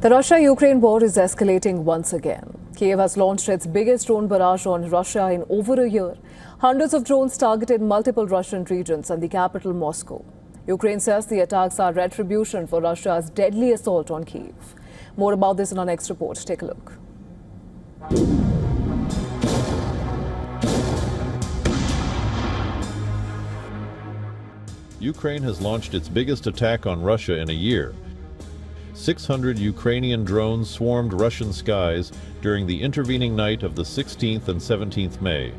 The Russia-Ukraine war is escalating once again. Kiev has launched its biggest drone barrage on Russia in over a year. Hundreds of drones targeted multiple Russian regions and the capital, Moscow. Ukraine says the attacks are retribution for Russia's deadly assault on Kiev. More about this in our next report. Take a look. Ukraine has launched its biggest attack on Russia in a year. 600 Ukrainian drones swarmed Russian skies during the intervening night of the 16th and 17th May.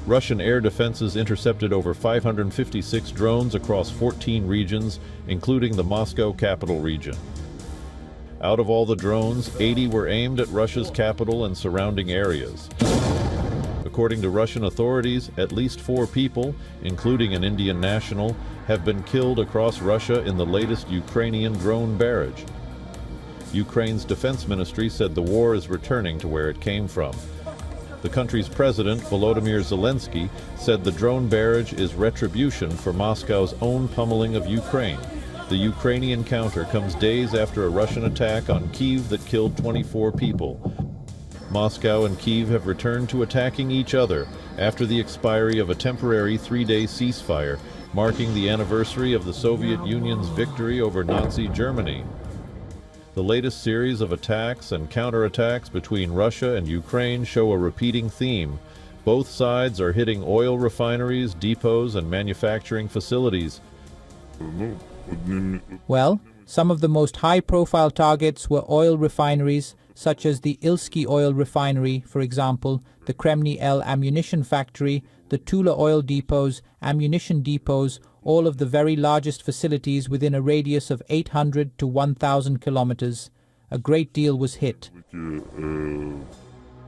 Russian air defenses intercepted over 556 drones across 14 regions, including the Moscow capital region. Out of all the drones, 80 were aimed at Russia's capital and surrounding areas. According to Russian authorities, at least 4 people, including an Indian national, have been killed across Russia in the latest Ukrainian drone barrage. Ukraine's defense ministry said the war is returning to where it came from. The country's president, Volodymyr Zelensky, said the drone barrage is retribution for Moscow's own pummeling of Ukraine. The Ukrainian counter comes days after a Russian attack on Kyiv that killed 24 people. Moscow and Kyiv have returned to attacking each other after the expiry of a temporary 3-day ceasefire, marking the anniversary of the Soviet Union's victory over Nazi Germany. The latest series of attacks and counterattacks between Russia and Ukraine show a repeating theme. Both sides are hitting oil refineries, depots, and manufacturing facilities. Well, some of the most high-profile targets were oil refineries, such as the Yeysk oil refinery, for example, the Kremny L ammunition factory, the Tula oil depots, ammunition depots, all of the very largest facilities within a radius of 800 to 1,000 kilometers. A great deal was hit.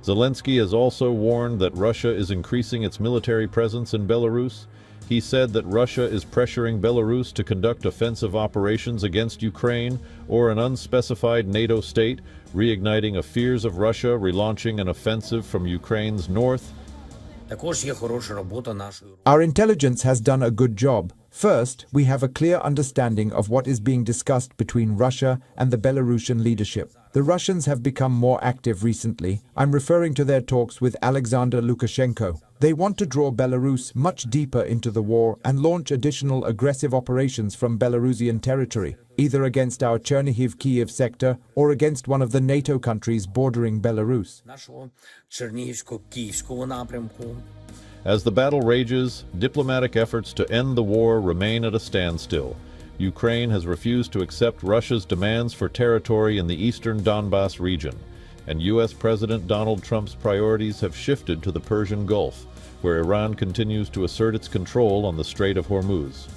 Zelensky has also warned that Russia is increasing its military presence in Belarus. He said that Russia is pressuring Belarus to conduct offensive operations against Ukraine or an unspecified NATO state, reigniting a fears of Russia relaunching an offensive from Ukraine's north. Our intelligence has done a good job. First, we have a clear understanding of what is being discussed between Russia and the Belarusian leadership. The Russians have become more active recently. I'm referring to their talks with Alexander Lukashenko. They want to draw Belarus much deeper into the war and launch additional aggressive operations from Belarusian territory, either against our Chernihiv-Kyiv sector or against one of the NATO countries bordering Belarus. As the battle rages, diplomatic efforts to end the war remain at a standstill. Ukraine has refused to accept Russia's demands for territory in the eastern Donbas region, and U.S. President Donald Trump's priorities have shifted to the Persian Gulf, where Iran continues to assert its control on the Strait of Hormuz.